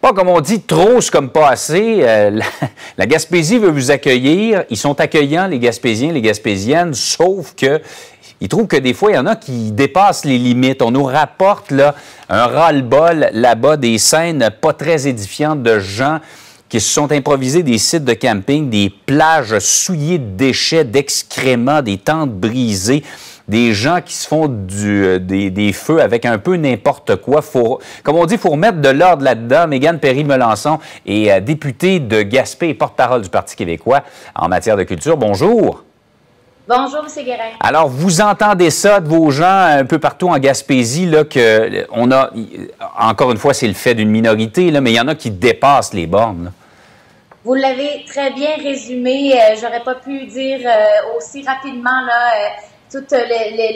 Bon, comme on dit, trop, c'est comme pas assez. La Gaspésie veut vous accueillir. Ils sont accueillants, les Gaspésiens, les Gaspésiennes, sauf que ils trouvent que des fois, il y en a qui dépassent les limites. On nous rapporte là, un ras-le-bol là-bas, des scènes pas très édifiantes de gens qui se sont improvisés des sites de camping, des plages souillées de déchets, d'excréments, des tentes brisées, des gens qui se font des feux avec un peu n'importe quoi. Comme on dit, il faut remettre de l'ordre là-dedans. Mégane Perry-Melançon est députée de Gaspé et porte-parole du Parti québécois en matière de culture. Bonjour. Bonjour, M. Guérin. Alors, vous entendez ça de vos gens un peu partout en Gaspésie, là, que on a, encore une fois, c'est le fait d'une minorité, là, mais il y en a qui dépassent les bornes, là. Vous l'avez très bien résumé. J'aurais pas pu dire aussi rapidement là, toute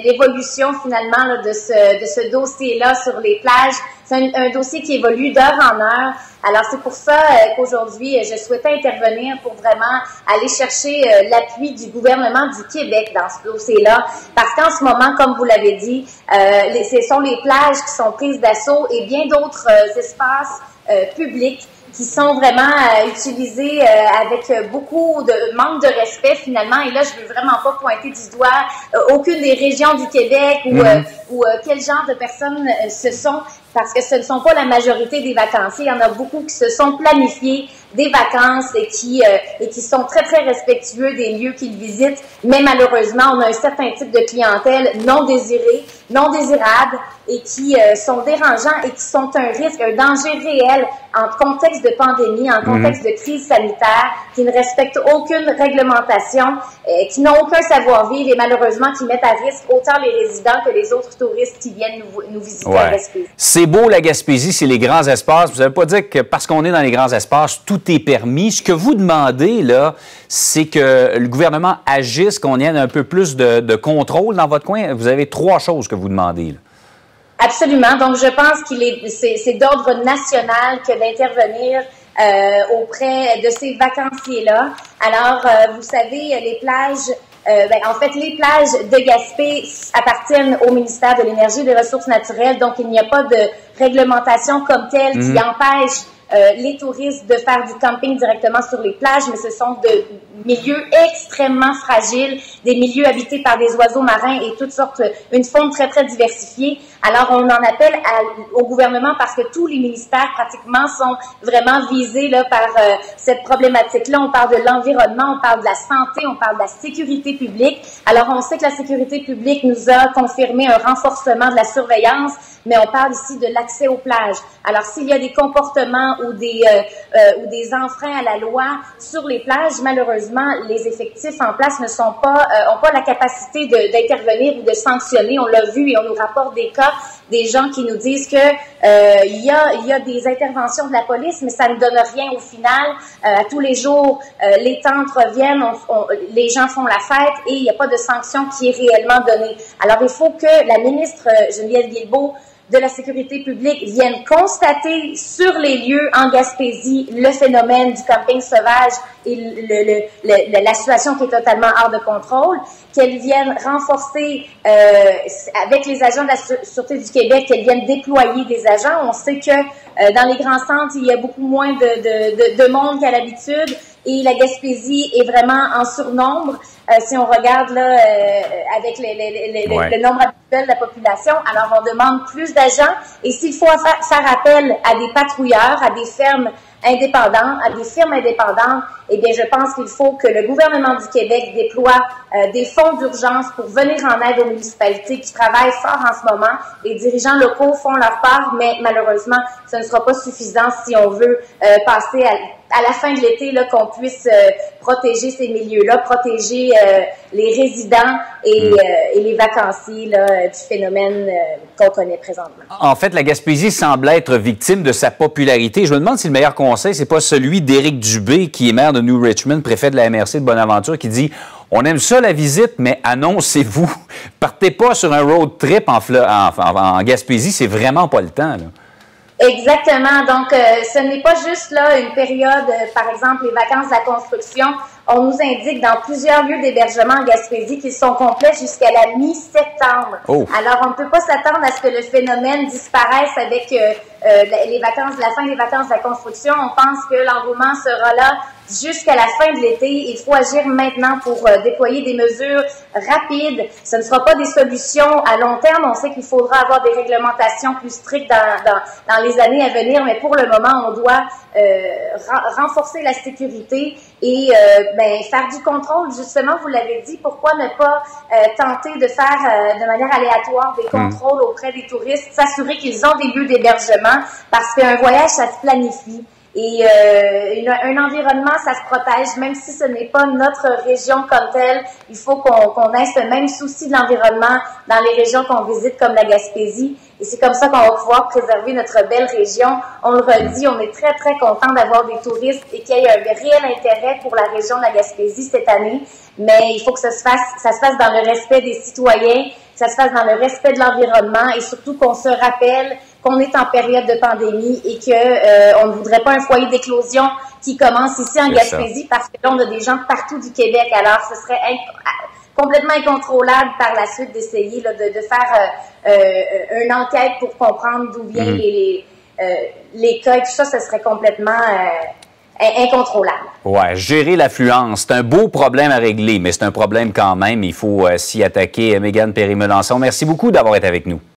l'évolution finalement là, de ce dossier-là sur les plages. C'est un dossier qui évolue d'heure en heure. Alors c'est pour ça qu'aujourd'hui, je souhaitais intervenir pour vraiment aller chercher l'appui du gouvernement du Québec dans ce dossier-là. Parce qu'en ce moment, comme vous l'avez dit, ce sont les plages qui sont prises d'assaut et bien d'autres espaces publics qui sont vraiment utilisés avec beaucoup de manque de respect finalement. Et là, je veux vraiment pas pointer du doigt aucune des régions du Québec ou quel genre de personnes ce sont, parce que ce ne sont pas la majorité des vacanciers. Il y en a beaucoup qui se sont planifiés des vacances et qui sont très, très respectueux des lieux qu'ils visitent. Mais malheureusement, on a un certain type de clientèle non désirée, non désirable et qui sont dérangeants et qui sont un risque, un danger réel en contexte de pandémie, en contexte de crise sanitaire, qui ne respectent aucune réglementation, qui n'ont aucun savoir-vivre et malheureusement qui mettent à risque autant les résidents que les autres touristes qui viennent nous visiter à Gaspésie. C'est beau la Gaspésie, c'est les grands espaces. Vous n'allez pas dire que parce qu'on est dans les grands espaces, tout est permis. Ce que vous demandez, là, c'est que le gouvernement agisse, qu'on ait un peu plus de contrôle dans votre coin. Vous avez 3 choses que vous demandez, là. Absolument. Donc, je pense c'est d'ordre national que d'intervenir auprès de ces vacanciers-là. Alors, vous savez, les plages, en fait, les plages de Gaspé appartiennent au ministère de l'Énergie et des Ressources naturelles. Donc, il n'y a pas de réglementation comme telle qui empêche les touristes de faire du camping directement sur les plages, mais ce sont de milieux extrêmement fragiles, des milieux habités par des oiseaux marins et toutes sortes, une faune très, très diversifiée. Alors, on en appelle au gouvernement parce que tous les ministères pratiquement sont vraiment visés là, par cette problématique-là. On parle de l'environnement, on parle de la santé, on parle de la sécurité publique. Alors, on sait que la sécurité publique nous a confirmé un renforcement de la surveillance, mais on parle ici de l'accès aux plages. Alors, s'il y a des comportements ou des enfreints à la loi sur les plages, malheureusement, les effectifs en place ne sont pas, ont pas la capacité d'intervenir ou de sanctionner. On l'a vu et on nous rapporte des cas, des gens qui nous disent que il y a des interventions de la police, mais ça ne donne rien au final. À tous les jours, les tentes reviennent, les gens font la fête et il n'y a pas de sanction qui est réellement donnée. Alors, il faut que la ministre Geneviève Guilbeault de la Sécurité publique viennent constater sur les lieux en Gaspésie le phénomène du camping sauvage et la situation qui est totalement hors de contrôle, qu'elles viennent renforcer avec les agents de la Sûreté du Québec, qu'elles viennent déployer des agents. On sait que dans les grands centres, il y a beaucoup moins de monde qu'à l'habitude et la Gaspésie est vraiment en surnombre. Si on regarde là avec le nombre habituel de la population, alors on demande plus d'agents et s'il faut faire appel à des patrouilleurs, à des fermes indépendantes, à des firmes indépendantes, eh bien, je pense qu'il faut que le gouvernement du Québec déploie des fonds d'urgence pour venir en aide aux municipalités qui travaillent fort en ce moment. Les dirigeants locaux font leur part, mais malheureusement, ce ne sera pas suffisant si on veut passer à la fin de l'été, là, qu'on puisse protéger ces milieux-là, protéger les résidents et les vacanciers là, du phénomène qu'on connaît présentement. En fait, la Gaspésie semble être victime de sa popularité. Je me demande si le meilleur conseil, c'est pas celui d'Éric Dubé, qui est maire de New Richmond, préfet de la MRC de Bonaventure, qui dit « On aime ça la visite, mais annoncez-vous. Partez pas sur un road trip en Gaspésie, c'est vraiment pas le temps. » là. Exactement. Donc, ce n'est pas juste là une période, par exemple, les vacances de la construction On nous indique dans plusieurs lieux d'hébergement en Gaspésie qu'ils sont complets jusqu'à la mi-septembre. Oh. Alors, on ne peut pas s'attendre à ce que le phénomène disparaisse avec les vacances, la fin des vacances de la construction. On pense que l'engouement sera là jusqu'à la fin de l'été. Il faut agir maintenant pour déployer des mesures rapides. Ce ne sera pas des solutions à long terme. On sait qu'il faudra avoir des réglementations plus strictes dans les années à venir, mais pour le moment, on doit renforcer la sécurité et faire du contrôle. Justement, vous l'avez dit, pourquoi ne pas tenter de faire de manière aléatoire des contrôles auprès des touristes, s'assurer qu'ils ont des lieux d'hébergement, parce qu'un voyage, ça se planifie. Et un environnement, ça se protège, même si ce n'est pas notre région comme telle. Il faut qu'on ait ce même souci de l'environnement dans les régions qu'on visite, comme la Gaspésie. Et c'est comme ça qu'on va pouvoir préserver notre belle région. On le redit, on est très, très content d'avoir des touristes et qu'il y ait un réel intérêt pour la région de la Gaspésie cette année. Mais il faut que ça se fasse dans le respect des citoyens, que ça se fasse dans le respect de l'environnement et surtout qu'on se rappelle qu'on est en période de pandémie et que on ne voudrait pas un foyer d'éclosion qui commence ici en Gaspésie, parce que là, on a des gens partout du Québec. Alors, ce serait complètement incontrôlable par la suite d'essayer de faire une enquête pour comprendre d'où viennent les cas et tout ça. Ce serait complètement incontrôlable. Ouais, gérer l'affluence, c'est un beau problème à régler, mais c'est un problème quand même. Il faut s'y attaquer. Mégane Perry-Melançon, merci beaucoup d'avoir été avec nous.